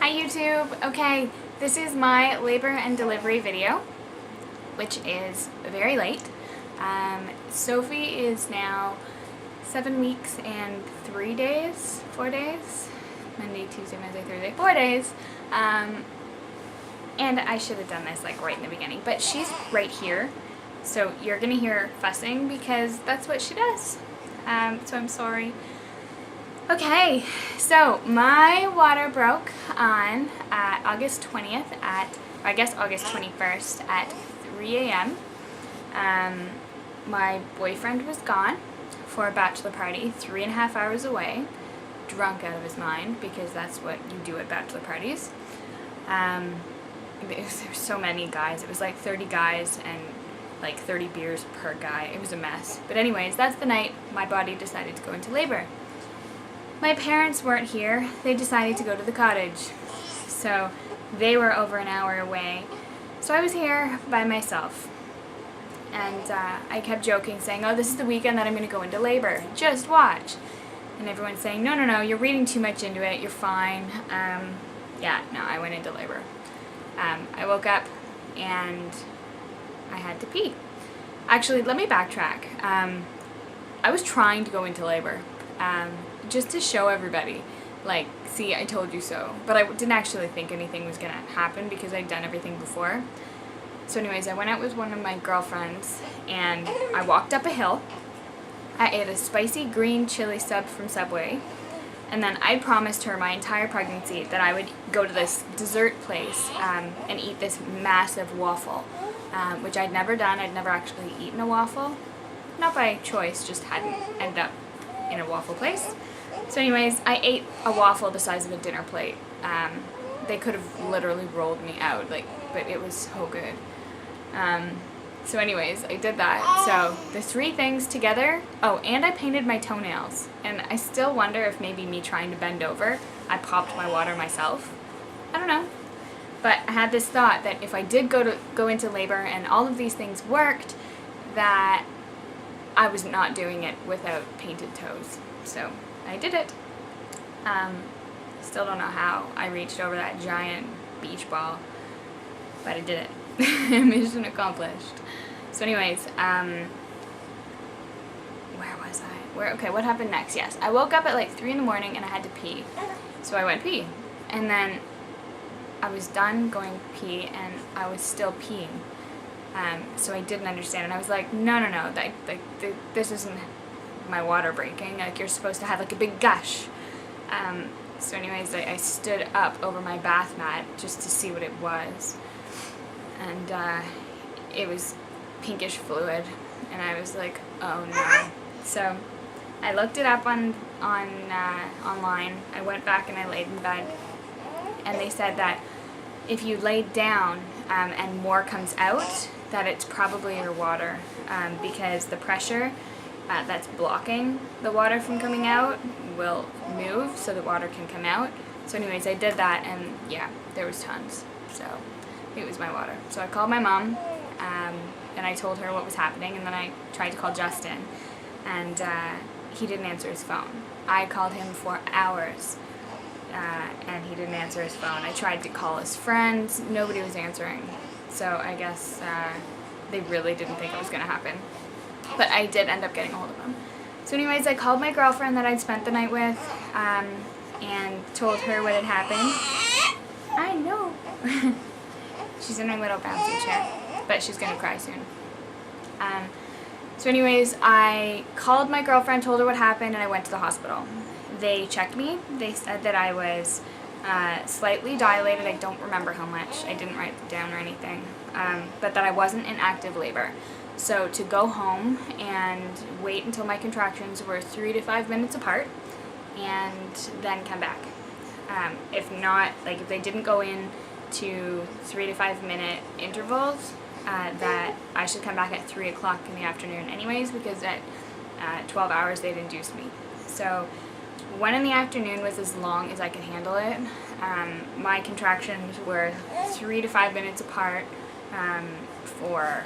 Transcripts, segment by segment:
Hi YouTube! Okay, this is my labor and delivery video, which is very late. Sophie is now 7 weeks and 4 days, Monday, Tuesday, Wednesday, Thursday, 4 days. And I should have done this like right in the beginning, but she's right here, so you're gonna hear her fussing because that's what she does. So I'm sorry. Okay, so my water broke on August 20th or I guess August 21st at 3 a.m. My boyfriend was gone for a bachelor party 3.5 hours away, drunk out of his mind, because that's what you do at bachelor parties. There were so many guys. It was like 30 guys and like 30 beers per guy. It was a mess. But anyways, that's the night my body decided to go into labor. My parents weren't here. They decided to go to the cottage. So they were over an hour away. So I was here by myself. And I kept joking, saying, oh, this is the weekend that I'm going to go into labor. Just watch. And everyone's saying, no, no, no, you're reading too much into it. You're fine. Yeah, no, I went into labor. I woke up and I had to pee. Actually, let me backtrack. I was trying to go into labor. Just to show everybody, like, see, I told you so. But I didn't actually think anything was gonna happen because I'd done everything before. So anyways, I went out with one of my girlfriends and I walked up a hill. I ate a spicy green chili sub from Subway. And then I promised her my entire pregnancy that I would go to this dessert place and eat this massive waffle, which I'd never done. I'd never actually eaten a waffle. Not by choice, just hadn't ended up in a waffle place. So anyways, I ate a waffle the size of a dinner plate. They could have literally rolled me out, like, but it was so good. So anyways, I did that. So the three things together. Oh, and I painted my toenails. And I still wonder if maybe me trying to bend over, I popped my water myself. I don't know. But I had this thought that if I did go into labor and all of these things worked, that I was not doing it without painted toes. So I did it. Still don't know how I reached over that giant beach ball, but I did it. Mission accomplished. So anyways, where was I? Okay, what happened next? Yes, I woke up at like 3 in the morning and I had to pee. So I went pee. And then I was done going pee and I was still peeing. So I didn't understand, and I was like, no, no, no, this isn't my water breaking. Like, you're supposed to have like a big gush. So anyways, I stood up over my bath mat just to see what it was, and it was pinkish fluid, and I was like, oh no. So I looked it up online. I went back and I laid in bed, and they said that if you laid down and more comes out, that it's probably your water, because the pressure that's blocking the water from coming out will move so the water can come out. So anyways, I did that, and yeah, there was tons. So it was my water. So I called my mom, and I told her what was happening, and then I tried to call Justin, and he didn't answer his phone. I called him for hours, and he didn't answer his phone. I tried to call his friends. Nobody was answering. So I guess they really didn't think it was going to happen. But I did end up getting a hold of him. So anyways, I called my girlfriend that I'd spent the night with, and told her what had happened. I know. She's in her little bouncy chair, but she's going to cry soon. So anyways, I called my girlfriend, told her what happened, and I went to the hospital. They checked me. They said that I was slightly dilated. I don't remember how much. I didn't write it down or anything. But that I wasn't in active labor. So to go home and wait until my contractions were 3 to 5 minutes apart, and then come back. If not, like if they didn't go in to 3 to 5 minute intervals, that I should come back at 3 o'clock in the afternoon anyways, because at 12 hours they'd induced me. So 1 in the afternoon was as long as I could handle it. My contractions were 3 to 5 minutes apart for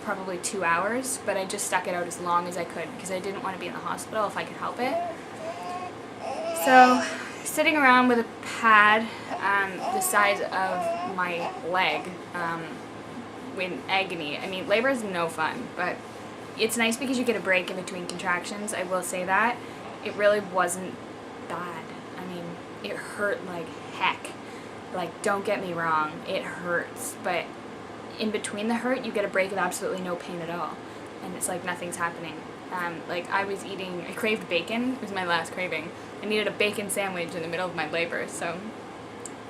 probably 2 hours, but I just stuck it out as long as I could because I didn't want to be in the hospital if I could help it. So sitting around with a pad the size of my leg in agony. I mean, labor is no fun, but it's nice because you get a break in between contractions. I will say that. It really wasn't bad. I mean, it hurt like heck. Like, don't get me wrong, it hurts, but in between the hurt, you get a break of absolutely no pain at all. And it's like nothing's happening. Like, I craved bacon. It was my last craving. I needed a bacon sandwich in the middle of my labor, so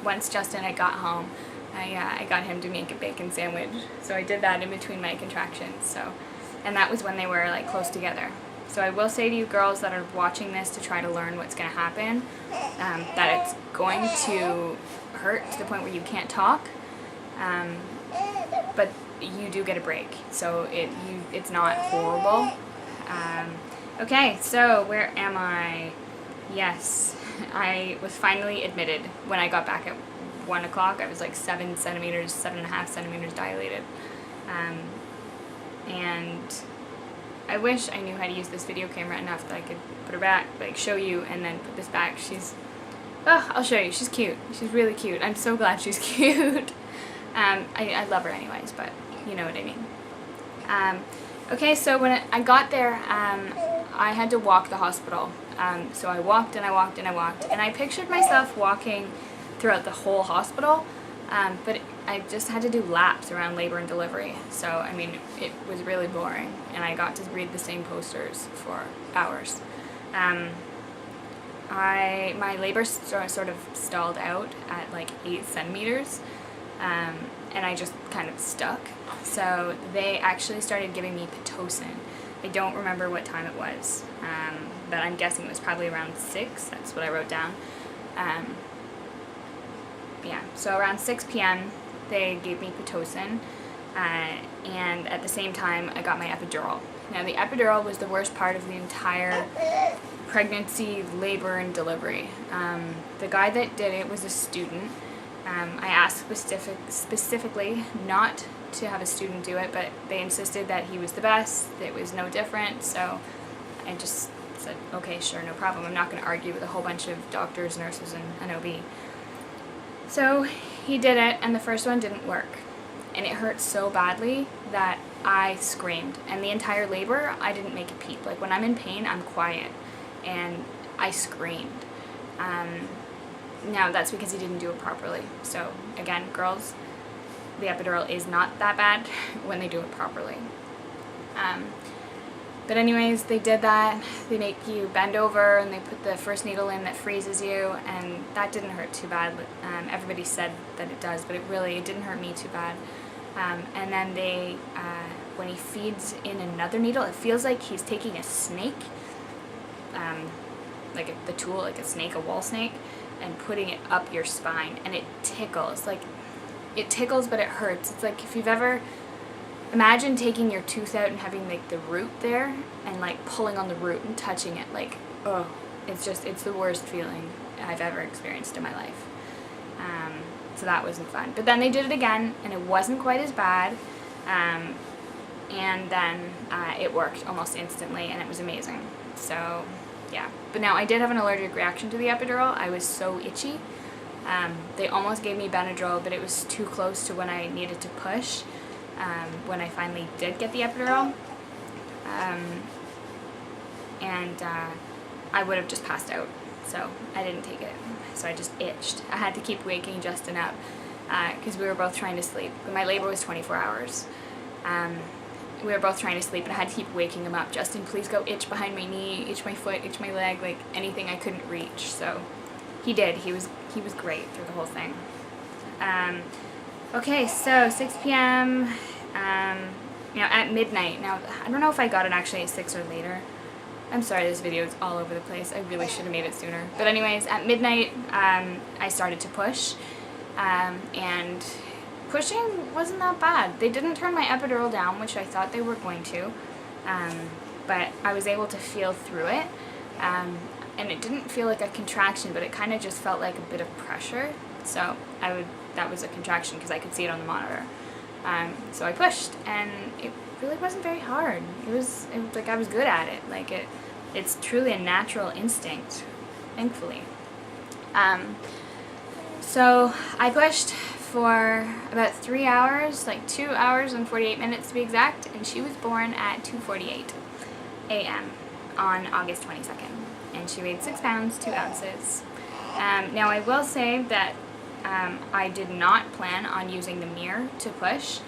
once Justin had got home, I got him to make a bacon sandwich. So I did that in between my contractions. So, and that was when they were like close together. So I will say to you girls that are watching this to try to learn what's going to happen, that it's going to hurt to the point where you can't talk, but you do get a break. So it's not horrible. Okay, so where am I? Yes, I was finally admitted when I got back at 1 o'clock. I was like 7.5 centimeters dilated. And I wish I knew how to use this video camera enough that I could put her back, like show you and then put this back. I'll show you. She's cute. She's really cute. I'm so glad she's cute. I love her anyways, but you know what I mean. Okay, so when I got there, I had to walk the hospital. So I walked and I walked and I walked, and I pictured myself walking throughout the whole hospital, but I just had to do laps around labor and delivery. So, I mean, it was really boring, and I got to read the same posters for hours. My labor sort of stalled out at like 8 centimeters, and I just kind of stuck. So they actually started giving me Pitocin. I don't remember what time it was, but I'm guessing it was probably around 6. That's what I wrote down. Yeah, so around 6 p.m. they gave me Pitocin, and at the same time I got my epidural. Now the epidural was the worst part of the entire pregnancy, labor, and delivery. The guy that did it was a student. I asked specifically not to have a student do it, but they insisted that he was the best, it was no different, so I just said, okay, sure, no problem. I'm not going to argue with a whole bunch of doctors, nurses, and an OB. So he did it, and the first one didn't work. And it hurt so badly that I screamed. And the entire labor, I didn't make a peep. Like, when I'm in pain, I'm quiet. And I screamed. Now, that's because he didn't do it properly. So, again, girls, the epidural is not that bad when they do it properly. But anyways, they did that. They make you bend over and they put the first needle in that freezes you, and that didn't hurt too bad. Everybody said that it does, but it didn't hurt me too bad. And then they, when he feeds in another needle, it feels like he's taking a snake, like the tool, like a snake, a wall snake, and putting it up your spine, and it tickles. Like, it tickles, but it hurts. It's like if you've ever... Imagine taking your tooth out and having like the root there and like pulling on the root and touching it. Like, oh, it's the worst feeling I've ever experienced in my life. So that wasn't fun. But then they did it again and it wasn't quite as bad. And then it worked almost instantly and it was amazing. So yeah. But now I did have an allergic reaction to the epidural. I was so itchy. They almost gave me Benadryl, but it was too close to when I needed to push. When I finally did get the epidural, and I would have just passed out, so I didn't take it, so I just itched. I had to keep waking Justin up, because we were both trying to sleep, but my labor was 24 hours. We were both trying to sleep, and I had to keep waking him up. Justin, please go itch behind my knee, itch my foot, itch my leg, like anything I couldn't reach, so he did. He was great through the whole thing. Okay, so 6 p.m., at midnight. Now, I don't know if I got it actually at 6 or later. I'm sorry, this video is all over the place. I really should have made it sooner. But anyways, at midnight, I started to push, and pushing wasn't that bad. They didn't turn my epidural down, which I thought they were going to, but I was able to feel through it, and it didn't feel like a contraction, but it kind of just felt like a bit of pressure. So that was a contraction because I could see it on the monitor. So I pushed, and it really wasn't very hard. It was like I was good at it. Like it's truly a natural instinct, thankfully. So I pushed for about 3 hours, like 2 hours and 48 minutes to be exact, and she was born at 2:48 a.m. on August 22nd, and she weighed 6 pounds 2 ounces. Now I will say that I did not plan on using the mirror to push.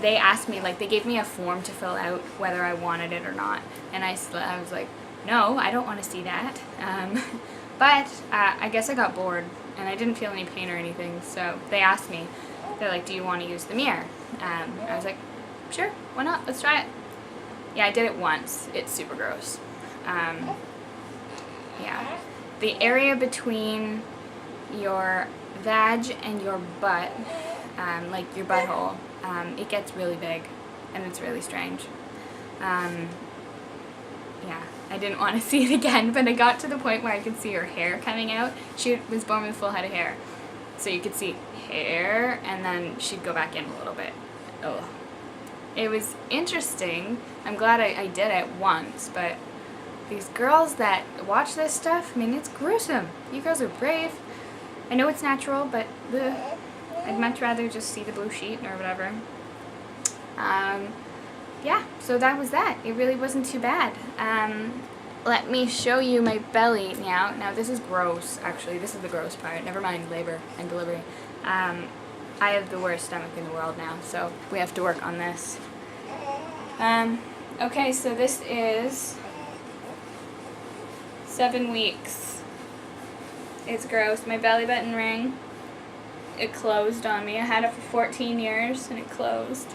They asked me, like, they gave me a form to fill out whether I wanted it or not, and I was like, no, I don't want to see that. But I guess I got bored and I didn't feel any pain or anything, so they asked me, they're like, do you want to use the mirror? I was like, sure, why not, let's try it. Yeah, I did it once. It's super gross. Yeah, the area between your vag and your butt, like your butthole, it gets really big and it's really strange. Yeah, I didn't want to see it again, but I got to the point where I could see her hair coming out. She was born with a full head of hair, so you could see hair, and then she'd go back in a little bit. Ugh. It was interesting. I'm glad I did it once, but these girls that watch this stuff, I mean, it's gruesome. You girls are brave. I know it's natural, but ugh. I'd much rather just see the blue sheet or whatever. Yeah, so that was that. It really wasn't too bad. Let me show you my belly now. Now this is gross, actually. This is the gross part. Never mind labor and delivery. I have the worst stomach in the world now, so we have to work on this. Okay, so this is 7 weeks. It's gross. My belly button ring, it closed on me. I had it for 14 years and it closed.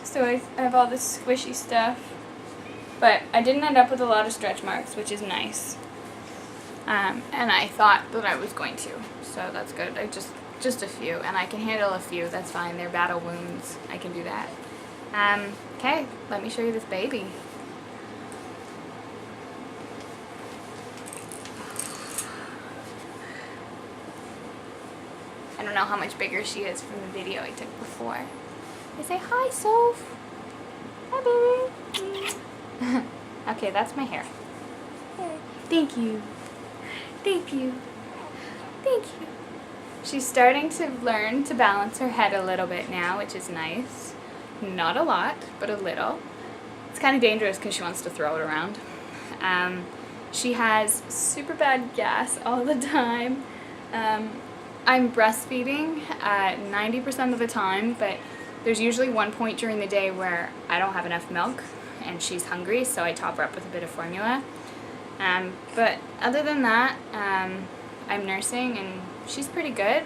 So I have all this squishy stuff, but I didn't end up with a lot of stretch marks, which is nice. And I thought that I was going to, so that's good. I just a few, and I can handle a few. That's fine. They're battle wounds. I can do that. Okay, let me show you this baby. I don't know how much bigger she is from the video I took before. I say, hi, Soph. Hi, baby. Okay, that's my hair. Thank you. Thank you. Thank you. She's starting to learn to balance her head a little bit now, which is nice. Not a lot, but a little. It's kind of dangerous because she wants to throw it around. She has super bad gas all the time. I'm breastfeeding 90% of the time, but there's usually one point during the day where I don't have enough milk and she's hungry, so I top her up with a bit of formula. But other than that, I'm nursing and she's pretty good.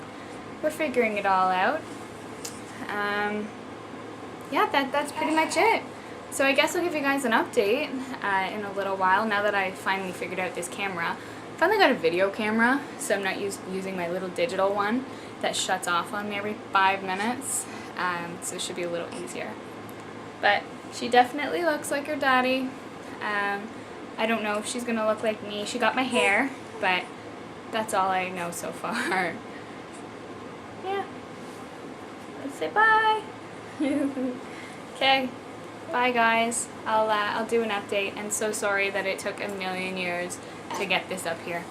We're figuring it all out. Yeah, that's pretty much it. So I guess I'll give you guys an update in a little while, now that I finally figured out this camera. I finally got a video camera, so I'm not using my little digital one that shuts off on me every 5 minutes. So it should be a little easier. But she definitely looks like her daddy. I don't know if she's going to look like me. She got my hair, but that's all I know so far. Yeah. Let's say bye. Okay. Bye, guys. I'll do an update. And so sorry that it took a million years to get this up here.